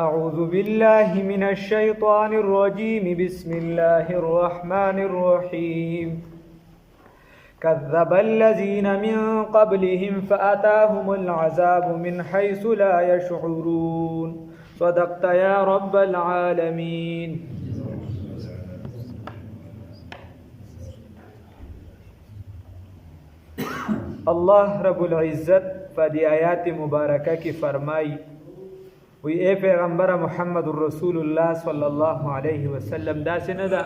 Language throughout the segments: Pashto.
أعوذ بالله من الشيطان الرجيم بسم الله الرحمن الرحيم كذب الذين من قبلهم فأتاهم العذاب من حيث لا يشعرون صدقت يا رب العالمين. الله رب العزت فدی آیات مبارکہ کی فرمائی وی اے پیغمبر محمد رسول الله صلی الله علیه وسلم دا څنګه دا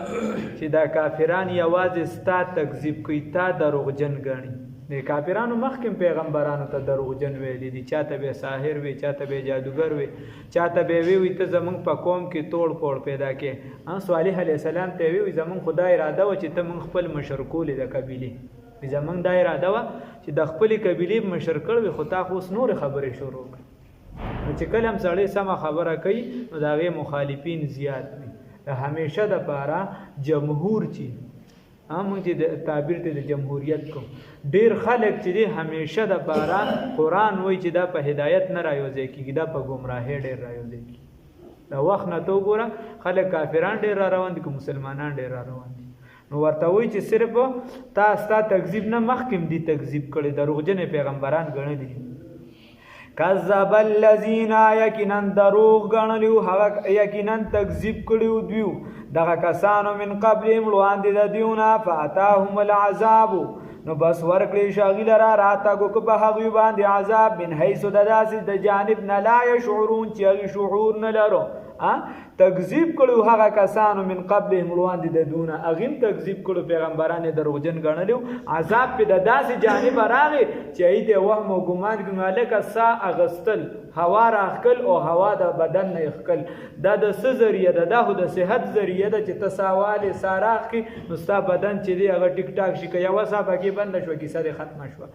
چې دا کافران یوازې ستا تکذیب کوي تا دروغجن ګڼي. د کافرانو مخکې پیغمبرانو ته دروغجن ویلي دي، چاته به ساحر وي، چاته به جادوګر وي، چاته به وي ته زمونږ په قوم کې توڑ پوڑ پیدا کې. صالح علیه السلام ته وی زمونږ خدای اراده و چې ته مونږ خپل مشر کولې د قبیلې، زمونږ دا اراده و چې د خپلې قبیلې مشر کړ وي، خو تا خو اوس نورې خبرې شروع کړې. نو چې کله هم سړی سمه خبره کوي نو د هغې مخالفین زیات وي. همیشه دپاره جمهور چې موږ چې د تعبیر ته د جمهوریت کوم، ډېر خلک چې دی همیشه دپاره قرآن وایي چې دا په هدایت نه رایوځی کېږي، دا په ګمراهۍ ډېر رایوځی کېږي. د وخت نه ته وګوره خلک کافران ډېر را روان دي که مسلمانان ډېر را روان دي. نو ورته وایي چې صرف تا ستا تکذیب نه مخکې دي تکذیب کړی، دروغجنې پیغمبران ګڼلي. کذب الذین یقینا دروغ ګڼلیو، هغه یقینا تکذیب کړیو دویو دغه کسانو من قبلهم وړاندې د دویونه فاتاهم العذاب نو بس ورکړی شي هغوی لره راتګو که په هغوی باندې عذاب من حیث د داسې د جانب نه لا یشعرون چې هغوی شعور نه لرو. تکذیب کړو هغه کسانو من قبلهم وړاندې د دونه هغوی تکذیب کړو پیغمبران یې دروغجن ګڼلیو، عذاب پې د داسې جانبه راغی چې هغوی ته وهم او ګمان کړي هلکه سا اغستل، هوا راښکل او هوا د بدن نه یې دا د څه ذریعه ده؟ دا خو د صحت ذریعه ده چې ته سا والې سا راښکې نو ستا بدن چې دی هغه ټیک ټاک شي، که یوه سا پکې بنده شوه کیسه دې ختمه شوه.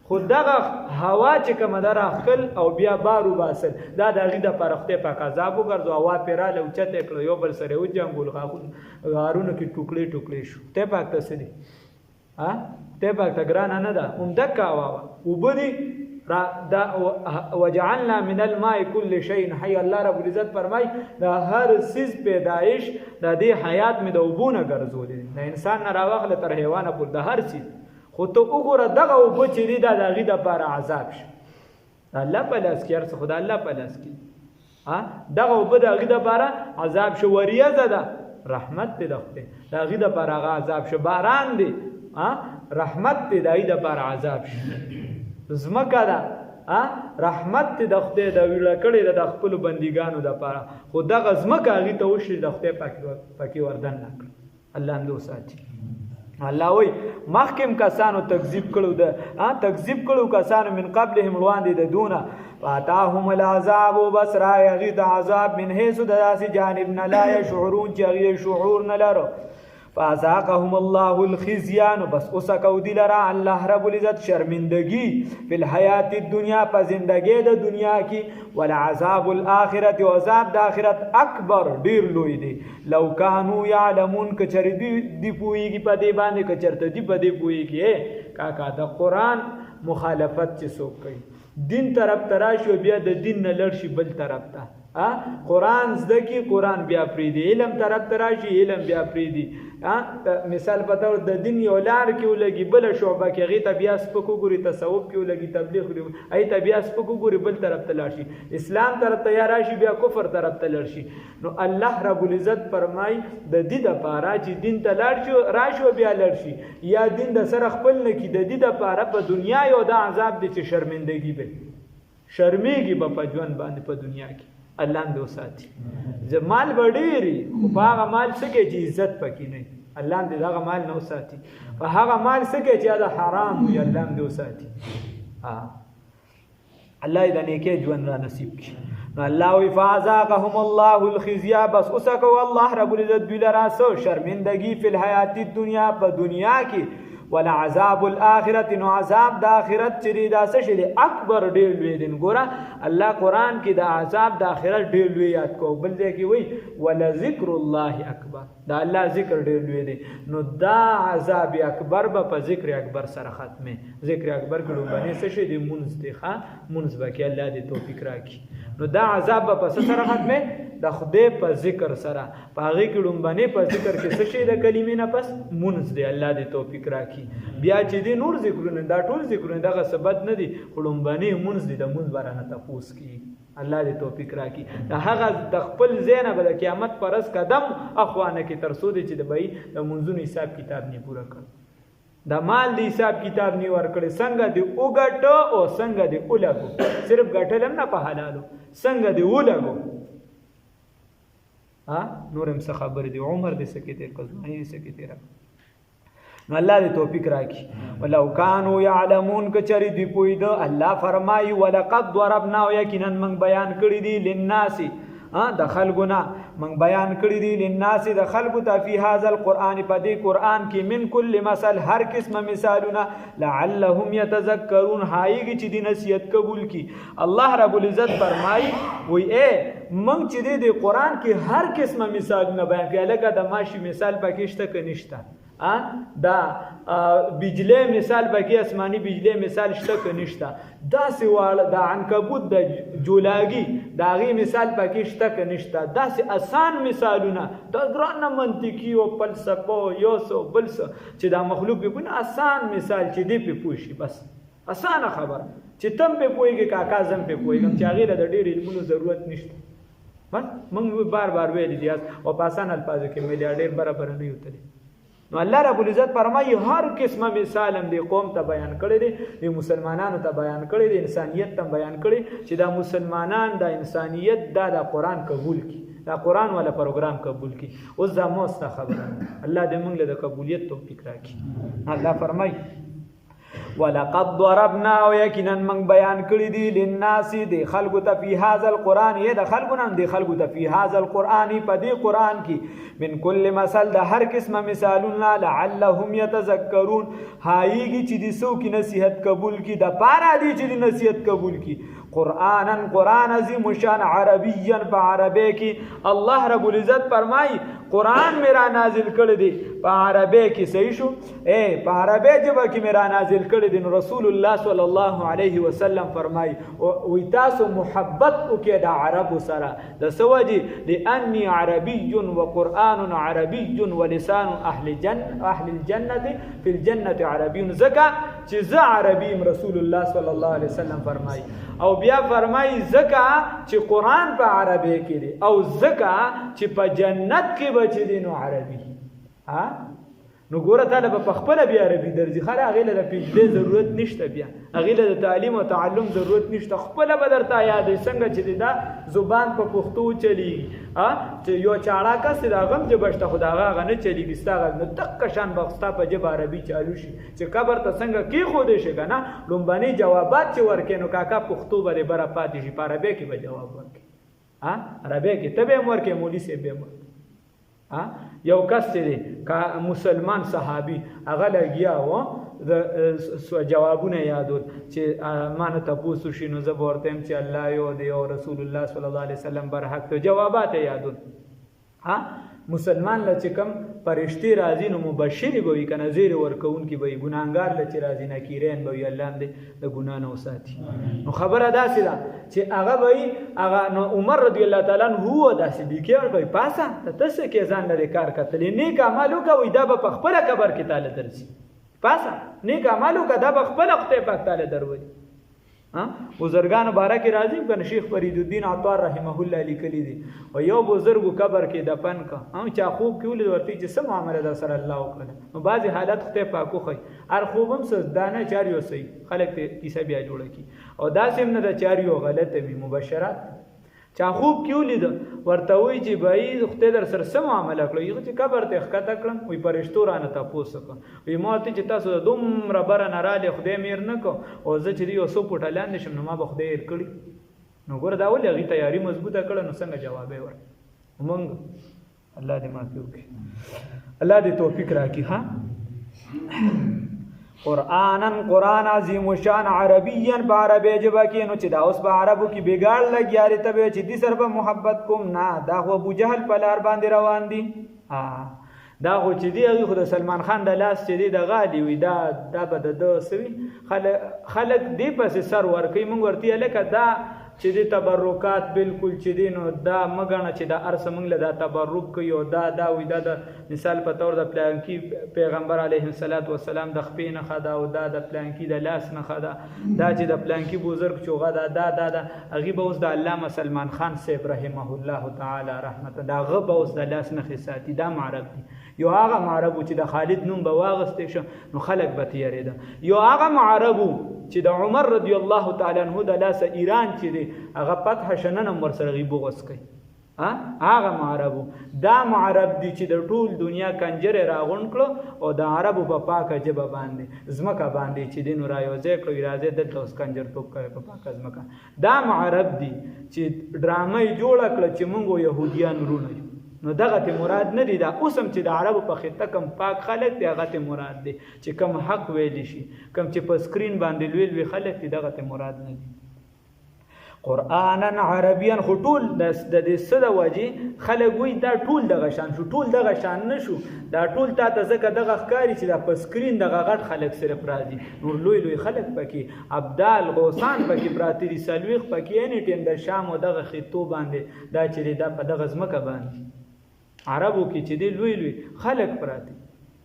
خو دغه هوا چې کومه ده راښکل او بیا بار وباسل دا د هغې دپاره خدای پاک عذاب وګرځو. هوا پرې راله اوچته یې کړه، یو بل سره یې وجنګول، غارونو کې ټوکړې ټوکړې شو. خدای پاک ته څه دي؟ خدای پاک ته ګرانه نه ده، همدکه هوا وه، اوبه دي وجعلنا من الماء كل شيء حي. الله رب العزت فرمای دا هر سیز پیدایش د دې حیات مې د اوبو نه ګرځولې، د انسان نه راواخله تر حیوانه پورې د هر سیز. خو ته وګوره دغه اوبه چې دي دا د هغې دپاره عذاب شي. د الله په لاس کې هر څه خو د الله په لاس کې دغه اوبه د هغې دپاره عذاب شو. وریځه ده رحمت دی د خدای، د هغې دپاره هغه عذاب شو. باران دی رحمت دی، د هغې دپاره عذاب شو. ځمکه ده رحمت دی د خدای، د ویړه کړې ده د خپلو بندګانو دپاره، خو دغه ځمکه هغې ته وشي د خدای پکې وردن نه کړه. الله هم دې وساتي. الله وی مخکم کسانو تکذیب کړو تکذیب کړو کسانو من قبلهم وړاندې د دونه فاتاهم العذاب بس رای هغوی ته عذاب من حیث د داسې جانب نه لا یشعرون چې هغوی شعور نه لرو. فازاقهم الله الخزیان بس اوسکو دی لرا الله رب العزت شرمندگی فی الحیات الدنیا په زندگی د دنیا کې، ولعذاب الاخرت و عذاب د آخرت اکبر ډیر لوی دی. لو کانوا یعلمون کچر دی پویږي په دې باندې، کچرته دی په دې پویږي. کاکا د قرآن مخالفت چې څوک کوي دین طرف ته راشي بیا د دین نه لړ شي بل طرف ته، قرآن زده کی قرآن بیا پریدي، علم طرف ته راشي علم بیا پریدي. مثال په طور د دین یو لار کې ولګي بله شعبه کې هغې ته بیا سپک وګوري، تصوف کې ولګي تبلیغ هغې ته بیا سپک وګوري بل طرف ته لاړ شي، اسلام طرف ته یا راشي بیا کفر طرف ته لاړ شي. نو الله رب العزت فرمای د دې دپاره چې دین ته لاړ شي راشي بیا لاړ شي یا دین د سره خپل نه کړي، د دې دپاره په دنیا یو دا عذاب دی چې شرمندګي به شرمېږي به په ژوند باندې په دنیا کې. الله هم دې وساتي. مال به ډېري خو په هغه مال څه کوي چې عزت پکې نه وي. الله هم دې دغه مال نه وساتي. په هغه مال څه کوي چې دا حرام وي. الله هم دې وساتي. الله یې د نیکۍ ژوند را نصیب کړي. نو الله وایي فازاقهم الله الخزي بس اوسکو الله رب العزت دوی لره څه شرمندګي فی الحیات الدنیا په دنیا کې، ولعذاب الاخرت نو عذاب د آخرت چې دی دا څه شی دی اکبر ډېر لوی دی. ګوره الله قرآن کې د عذاب د آخرت ډېر لوی یاد کو، بل ځای کې وایي ولذکر الله اکبر. دا الله ذکر ډیر لوی دی. نو دا عذاب اکبر به په ذکر اکبر سره ختمه. ذکر اکبر کړو باندې څه شي دی مونږ دی ښا مونږ به کې الله دې توفیق راکړي. نو دا عذاب به په سره ختمه د خدای په ذکر سره په هغه کې ډومبنه په ذکر کې څه شي د کلمې نه پس مونږ دی الله دې توفیق راکړي. بیا چې دې نور ذکرونه دا ټول ذکرونه دغه سبد نه دي ډومبنه مونږ دی د مونږ بارانه تاسو کی الله دې توفیق راکړي. دا هغه د خپل زینب د قیامت پرس قدم اخوانه کې تر سود چې د بای د منځونو حساب کتاب نه پوره کړ د مال دی حساب کتاب نه ور کړی څنګه دی وګټو او څنګه دی ولګو صرف ګټلم نه په حلالو څنګه دی ولګو نورم څه خبر دی عمر دې سکه تیر کزمانی دې سکه تیر. نو الله دې توفیق راکړي. ولو كانوا يعلمون کچری دی پویدو الله فرمایي ولقد ضربنا یقینا من بیان کړی دی للناس د خلقنا من بیان کړی دی للناس د خلق ته فی هذا القرآن په دې قرآن کې من کل مثل هر قسم مثالونه لعلهم يتذكرون هایږي چې د نصیحت قبول کی. الله رب العزت فرمایي وی اے من چې د قرآن کې هر قسم مثالونه بیان کړي لکه د ماشي مثال پکې شته که نشته دا بجلی مثال بکی اسمانی بجلی مثال شته که نشته داسې واړه د عنکبوت د جولاګي د هغې مثال پکې شته که نشته داسې اسان مثالونه د ګرانه منطقي او فلسفه یو څه بل څه چې دا مخلوق پې پوه اسان مثال چې دی پې پوه شي بس اسانه خبره چې تم پې پوهېږي کاکا زم پې پوهېږم چې هغې له د ډېر علمونو ضرورت نشته بس موږ بار بار ویلي دي او په اسان الفاظو کې میلیارډیر برابر نه یو تللی. نو الله رب العزت فرمایي هر قسمه مثال هم دی قوم ته بیان کړی دی د مسلمانانو ته بیان کړی دی انسانیت ته بیان کړی چې دا مسلمانان د انسانیت دا د قرآن قبول کی دا قرآن والا پروګرام قبول کی. اوس دا موسته خبره الله دې موږ له د قبولیت توفیق راکړي. الله فرمایي ولقد ضربنا یقینا من بیان کړی دی للناس دی خلق ته فی هذا القرآن د خلقنا دی خلق ته فی هذا القرآن په دې قرآن کې من کل مثل د هر قسمه مثالونه لعلهم يتذكرون هایږي چې د سو کې نصیحت قبول کی د پاره دی چې د نصیحت قبول کی. قرآن عظیم شان عربیا په عربی کې الله رب العزت فرمایي قرآن میرا نازل کړی دی په عربی کې صحیح شو په عربی ژبه کې میرا نازل کړی دی. نو رسول الله صلی الله علیه وسلم فرمایي وی تاسو محبت وکړئ د عربو سره د څه وجې لأني عربي وقرآن عربي ولسان اهل الجنة فی الجنة عربي ځکه چې زه عربي رسول الله صلی الله علیه وسلم فرمایي او بیا فرمایي ځکه چې قرآن په عربی کې دی او ځکه چې په جنت کې به چې دی نو عربي نو ګوره تعالی به په خپله بیا عربي درځي خله هغې له د پیچلې ضرورت نشته بیا هغې له د تعلیم او تعلم ضرورت نشته خپله به درته یادوي څنګه چې دی دا زبان په پښتو چلیږي چې یو چاړه کس دی د هغه هم ژبه شته خو د هغه نه چلیږي ستا غږ نو دقه شان به ستا په ژبه عربي چالو شي چې قبر ته څنګه کېښودی شي که نه لومبني جوابات چې ورکوې نو کاکا پښتو به دې بره پاتې شي په عربۍ کې به جواب ورکوي عربۍ کې ته به یې هم ورکوې مولي صاحب به یې هم ورکوي. یو کس دی مسلمان صحابي هغه لګیا و د جوابونه یادول چې ما نه تپوس وشي نو زه به ورته یم چې الله یو دی او رسول الله صلی الله علیه وسلم برحق ته جوابات یادول مسلمان له چې کوم فرشتي راځي نو مبشرې به وي که نه زیرې ورکوونکي به وي ګناهګار له چې راځي نکیرین به وي الله هم دی د ګناه نه وساتي. نو خبره داسې ده چې هغه به وي هغه نو عمر رضی الله تعالی عنه هو داسې بیکې ورکوي پاسه ته څه کې ځان لرې کار کتلی نیک اعمال وکوئ دا به په خپله قبر کې تاله درځي پاسه نیک اعمال وکړه دا به خپله خدای پاک تاله درولي. بزرگان باره کې راځي کنه شیخ فرید الدین عطار رحمه الله لیکلی دي او یو بزرګ قبر کې دفن کا چا خوب کې ولید ورته چې سم معاملې در سره الله وکړه نو بعضی حالت خدای پاک خو هر خوبم سدانه چاریو صحیح خلک ته کیسه بیا جوړه کی او دا سم نه د چاریو غلطه می مبشرات چا خوب کې ولید ورته وی چې بای خدای در سره سم معاملې کړو یو چې قبر ته ښکته کړم وی پرشتو رانه تاسو کو وی ماته چې تاسو دومره بر نه را لې خدای میر نه کو او زه چې یو سو پټلان نشم نو ما به خدای هیر کړی نو ګور دا ولې غي تیاری مضبوطه کړه نو څنګه جواب ور مونږ الله دې معافي وکړي الله دې توفیق راکړي ها قرآن عظیم شان عربیا په عربی ژبه کې نو چې دا اوس په عربو کې بګاړ لګیاري ته چې دې سره په محبت کوم نه دا خو ابو جهل په لار باندې روان دي دا خو چې دی هغه خو د سلمان خان د لاس چې دی د غالي وي دا به د سوي خلک دی پسې سر ورکوي. مونږ ورته لکه دا چې دی تبرکات بالکل چې دی نو دا مګنه چې دا ارسه مونږ له دا تبرک کوي او دا وي دا د مثال په تور د پلانکی پیغمبر علیه السلام د خپې نه خدا او دا د پلانکی د لاس نه خدا دا چې د پلانکی بزرګ چوغه دا هغه به اوس د علامه سلمان خان صاحب رحمه الله تعالی رحمت دا غ به اوس د لاس نه خساتی دا معرب دی. یو هغه معربو چې د خالد نوم به واغستې شو نو خلک به تیارېده. یو هغه معربو چې د عمر رضی الله تعالی عنہ د لاس ایران چې دی هغه فتح شنن ورسره غي بغوس کوي. هغه معربو دا معرب دی چې د ټول دنیا کنجره راغون کړو او د عربو په پاکه جبه باندې زمکه باندې چې دین رايوځي کړو راځي د اوس کنجر ټوک کوي په پاکه زمکه. دا معرب دی چې ډرامه جوړ کړ چې مونږ يهوديان ورونه نو دغه ته مراد نه دی. دا اوسم چې د عربو په خطه کم پاک خلک دی هغه ته مراد دی چې کم حق ویل شي کم چې په سکرین باندې لوی خلک دی دغه ته مراد نه دی. قرانا عربيا خطول د دې سره واجی خلک وي دا ټول دغه شان شو ټول دغه شان نشو دا ټول تا ته زکه دغه ښکاری چې دا په سکرین دغه غټ خلک سره پراځي نور لوی خلک پکې ابدال غوسان پکې پراتی دي سلويخ پکې اني ټیم د شام او دغه خطو باندې دا چې دا په دغه ځمکه باندې عربو کې چې دی لوی خلق پراتی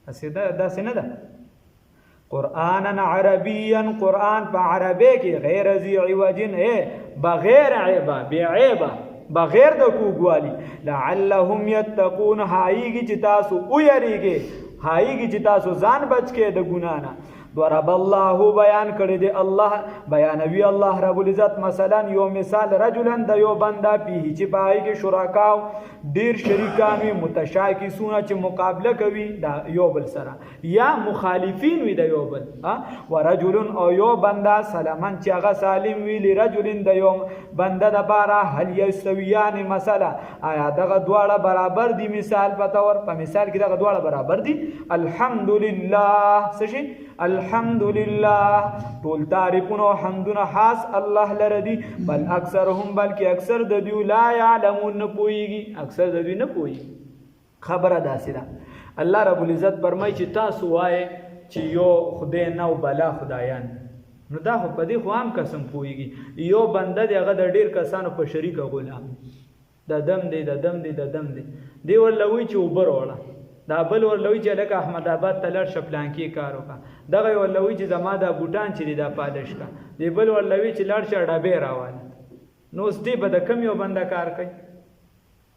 اسیدا دا څنګه ده. قرانا عربيا قران په عربی کې غیر ذی عوجن بغیر عیبه بعیبه بغیر د کوګوالی لعلهم یتقون هایږي چې تاسو او یریږي هایږي چې تاسو ځان بچ کې د ګنا نه. ضرب الله بیان کړی دی الله بیانوي الله رب العزت مثلا یو مثال رجلا د یو بندا پیه چې پای کې شرکاو ډیر شریکان وي متشاکسونه چې مقابله کوي دا یو بل سره یا مخالفین وي د یو بل ورجل او یو بندا سلامن چې هغه سالم وي لرجل د یو بنده د بارا هل یسویان مثلا آیا دغه دواړه برابر دي مثال پتا ور په مثال کې دغه دواړه برابر دي. الحمدلله سشي الحمدلله ټول تعریفونه او حمدونه خاص الله لردي بل اکثرهم بلکې اکثر د دوی لا يعلمون نه پويږي اکثر د دوی نه پويږي. خبره داسې ده الله رب العزت فرمایي چې تاسو وایي چې یو خدای نه او بلا خدایان نو دا خو په دې خو هم قسم پويږي یو بنده دی هغه د ډیر کسانو په شریک غلام د دم دی ورلوي چې وبر وړه دا بل ورلوي چې لکه احمد آباد تلر شپلان کې کار وکا دغه ورلوي چې زما د بوټان چې دا پالش کا دی بل ورلوي چې لړ شه ډبه راوال نو اس دی به د کم یو بنده کار کوي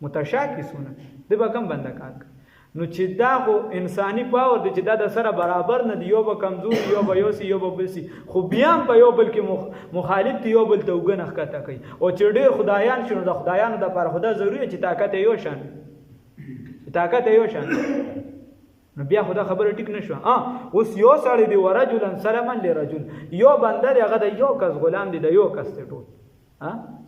متشاکسونه دی به کم بنده کار کوي نو چې دا خو انساني پاور دی چې دا د سره برابر نه دی یو به کمزور یو به یوسی یو به بلسی خو بیا په یو بل کې مخالف دی یو بل ته وګنخ کته کوي او چې ډېر خدایان شنو د خدایانو د پر خدا ضروري چې طاقت یو شان نو بیا خدا خبره ټیک نشو. اوس یو سړی دی ورجلن سلما لرجل یو بنده دی هغه د یو کس غلام دی د یو کس ته ټول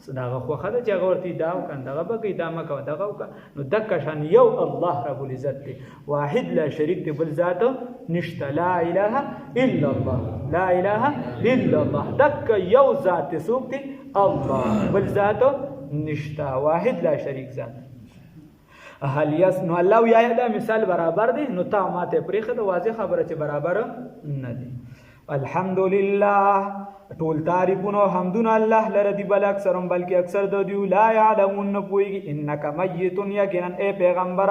صداغه خو خدای چې هغه ورته داو کنده بګی دا مکو دغه نو دک شان یو الله رب العزت دی واحد لا شریک دی بل ذات نشته لا اله الا الله لا اله الا الله دک یو ذات سوک دی الله بل ذات نشته واحد لا شریک ذات. هل نو الله یا دا مثال برابر دی نو تا ماته پرېخه د واضح خبره چې برابر نه دی. الحمدلله ټول تعریفونه حمدونه الله لره دی بل اکثرهم بلکې اکثر د دیو لا يعلمون پويږي. انک میت یقینا اے پیغمبر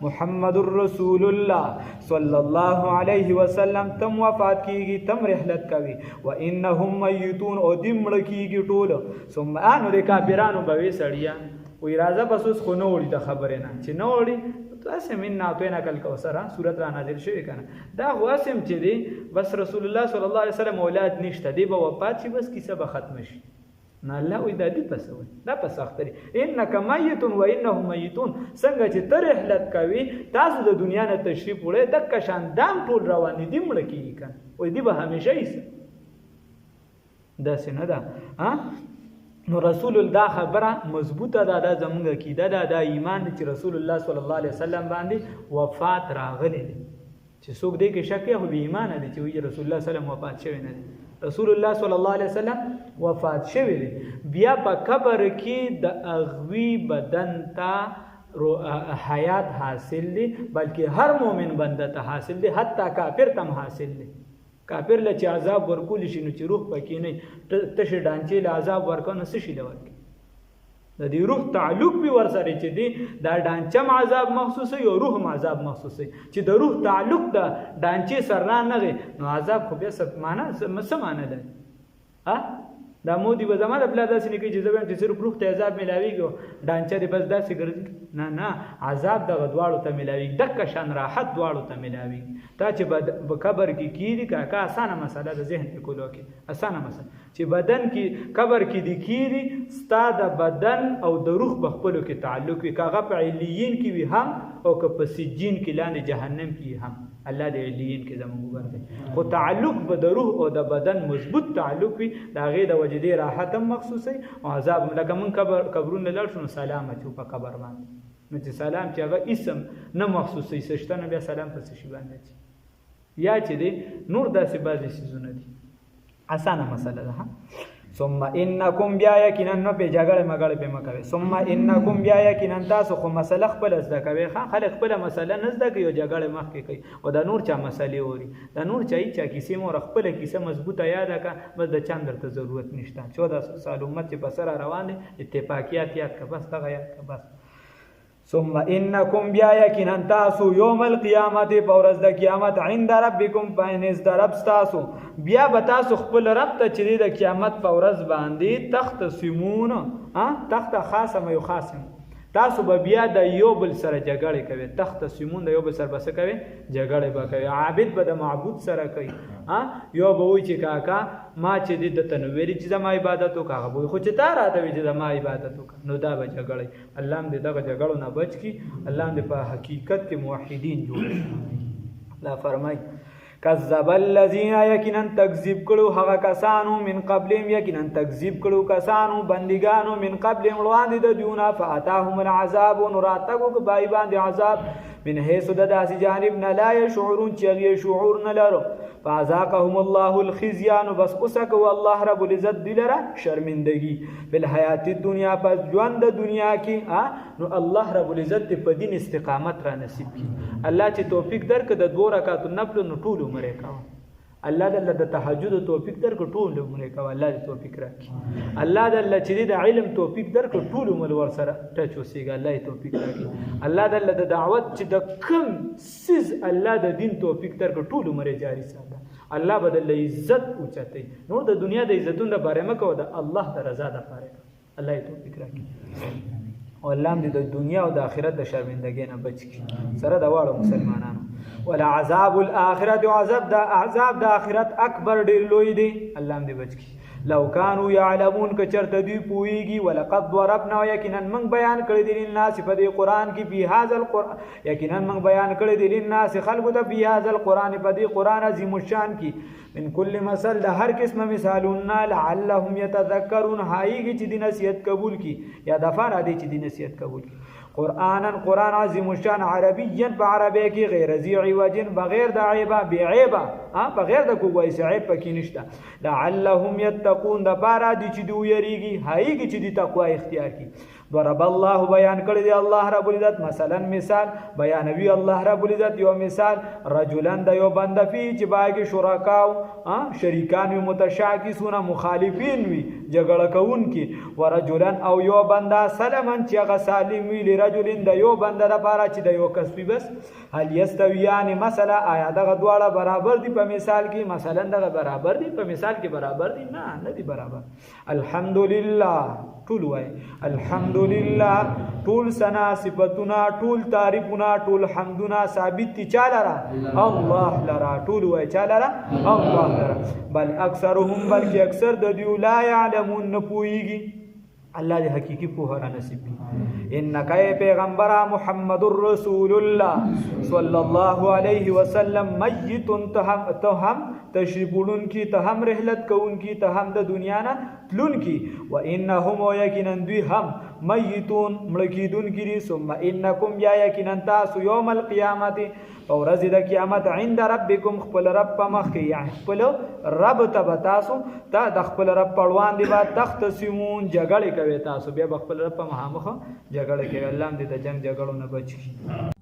محمد رسول الله صلی الله علیه وسلم تم وفات کیږي تم رحلت کوي و انهم میتون او دمړ کیږي ټول ثم انو د کافرانو به سړیا وی راځه بس اوس خو نه وړي د خبره نه چې نه وړي تاسو من ناتوینا کل کوثر سورۃ را نازل شوی کنه دا واسم چې دی بس رسول الله صلی الله علیه وسلم اولاد نشته دی به وفات شي بس کیسه به ختم شي نه الله وی د دې پسوي دا پس اختري انک میت و انهم میتون څنګه چې تر رحلت کوي تاسو د دنیا نه تشریف وړي د کشان دام ټول روان دي مړ کیږي کنه وې دی به همیشه یې دا څنګه ده نو رسول الله خبره مضبوطه ده دا زمونږ عقیده ده دا ایمان چې رسول الله صلی الله علیه وسلم باندې وفات راغلی دی چې څوک دې کې شک یې به ایمان دي چې رسول الله صلی الله علیه وسلم وفات شوی نه دی رسول الله صلی الله علیه وسلم وفات شوی دی بیا په قبر کې د اغوی بدن ته حیات حاصل دی بلکې هر مؤمن بنده ته حاصل دی، حتی کافر ته حاصل دی. کافر له چې عذاب ورکول شي نو چې روح پکې نه تشه ډانچې له عذاب ورکو نو څه شي له ورکي د دې روح تعلق به ورسره چې دی دا ډانچم عذاب محسوس او روح عذاب محسوس چې د روح تعلق د ډانچې سره نه نو عذاب خو بیا څه معنا ده دا مودي به زماده بل داسې نه کوي چې زبم چې صرف روح ته عذاب ملاويږي ډانچه دې بس داسې ګرځي نه عذاب د غدواړو ته ملاويږي دک شان راحت دواړو ته ملاويږي تا چې قبر کې کیږي کا اسانه مسله د ذهن په کولو کې اسانه مسله چې بدن کې قبر کې د کیږي ستا د بدن او د روح په خپلو کې تعلق وي کاغه په علیین کې وي هم او که په سجین کې لاندې جهنم کې هم الله د علیین کې زموږ ورته خو تعلق به د روح او د بدن مضبوط تعلق وي دا غي د وجدي راحت هم مخصوصي او عذاب لکه من قبرونه لړ شنو سلام اچو په قبر باندې نو چې سلام چې هغه اسم نه مخصوصي سشتنه بیا سلام په شي باندې یا چې دی نور داسې بعضې سیزونه دي اسانه مسله ده ثم انکم بیا یقینا نو په جګړه مګړه په مکوي ثم انکم بیا یقینا تاسو خو مسله خپل زده کوي خلک خپل مسله نه زده کوي جګړه مخ کې کوي او دا نور چا مسلې ووري دا نور چا کیسه مور خپل کیسه مضبوطه یاد کا بس د چاندر ته ضرورت نشته 1400 سال امت چې بسره روان دي اتفاقیات یاد کا بس دغه یاد کا بس ثم انکم بیا یقینا تاسو یوم القیامت پورز د قیامت عند ربکم فینز درب تاسو بیا به تاسو خپل رب ته چې د قیامت پورز باندې تخت سیمون تخت خاصم یو خاصم تاسو به بیا د یو بل سره جګړه کوي تخت سیمون د یو بل سره بس کوي جګړه به کوي عابد به د معبود سره کوي یو به وی چې کاکا ما چې د تنویری چې زما عبادت وکړه به خو چې تا راته وی چې زما عبادت وکړه نو دا به جګړه الله دې دغه جګړو نه بچ کی الله دې په حقیقت کې موحدین جوړ لا فرمای کذب الذين یقینا تکذیب کړو هغه کسانو من قبلهم یقینا تکذیب کړو کسانو بندګانو من قبلهم وړاندې د دیونه فاتاهم العذاب نراتقو بای باندې عذاب من حيث داسې جانب نه لا يشعرون چې شعور نه لرو فذاقهم الله الخزي بس اوسک والله رب العزت دلره شرمندگی بالحیات الدنیا پس ژوند د دنیا کې نو الله رب العزت په دین استقامت را نصیب کړي الله چې توفیق درک د 2 رکعات نفل نو ټول عمر کا الله د تهجد توفیق درک ټول عمر کا الله دې توفیق راکړي الله چې د علم توفیق درک ټول عمر ور سره ټچ وسیګا الله توفیق راکړي الله د دعوت چې د کم سیز الله د دین توفیق درک ټول عمر جاری ساته الله بدل عزت اوچته نور د دنیا د عزتونو لپاره مکو د الله د رضا لپاره الله توفیق راکړي او الله دې د دنیا او د آخرت د شرمندګۍ نه بچ کړي سره د واړو مسلمانانو ولا عذاب الاخرت عذاب د آخرت اکبر ډیر لوی دی الله دې بچ کړي لو كانوا يعلمون کچرته دوی پويږي ولقد ضربنا یقینا من بیان کړی دی للناس په دې قران کې په هاذا القران یقینا من بیان کړی دی للناس خلق ته په هاذا القران په دې قران عظیم الشان کې من كل مثل د هر قسم مثالونه لعلهم يتذكرون هايږي چې د نصیحت قبول کی یا د فار دي چې د نصیحت قبول کی قرآن عظیم الشان عربیا په عربی کې غیر ذی عوج بغیر د عیبه بعیبه بغیر د کوی عیب پکې نشته لعلهم يتقون د بارا دي چې دوی یریږي هايږي چې د تقوا اختیار کی ضرب الله بیان کړی دی الله رب العزت مثلا مثال بیانوي الله رب العزت یو مثال رجلان د یو بنده فی چې باګي شرکاو شریکان متشاکسون مخالفین وی جګړه کوونکی ورجلان او یو بنده سلمن چې هغه سالم وی لرجلین د یو بنده لپاره چې د یو کسبی بس هل یستویان مثلا آیا دغه دواړه برابر دي په مثال کې مثلا دغه برابر دي په مثال کې برابر دي نه دي برابر الحمدلله ټول وای الحمدلله ټول ثنا صفاتنا ټول تعریفنا ټول حمدنا ثابت دي چاله الله لرا ټول وای چاله الله لرا بل اکثرهم بلکې اکثر د دیو لا يعلمون نه پويږي الله دې حقيقي په هر نصیب انک پیغمبر محمد رسول الله صلی الله علیه وسلم میت تهم تشریبون کی تهم رحلت کون کی تهم د دنیا نه تلون کی و انهم یقینا دوی هم میتون مړه کیدونکي دي ثم انکم بیا یقینا تاسو یوم القیامت په ورځ د قیامت عند ربکم خپل رب په مخ کې یعنی خپل رب ته به تاسو د خپل رب په وړاندې به تختصمون جګړې کوي تاسو بیا خپل رب په مخامخ جګړه کوي الله دې د جنگ جګړو نه بچ کړي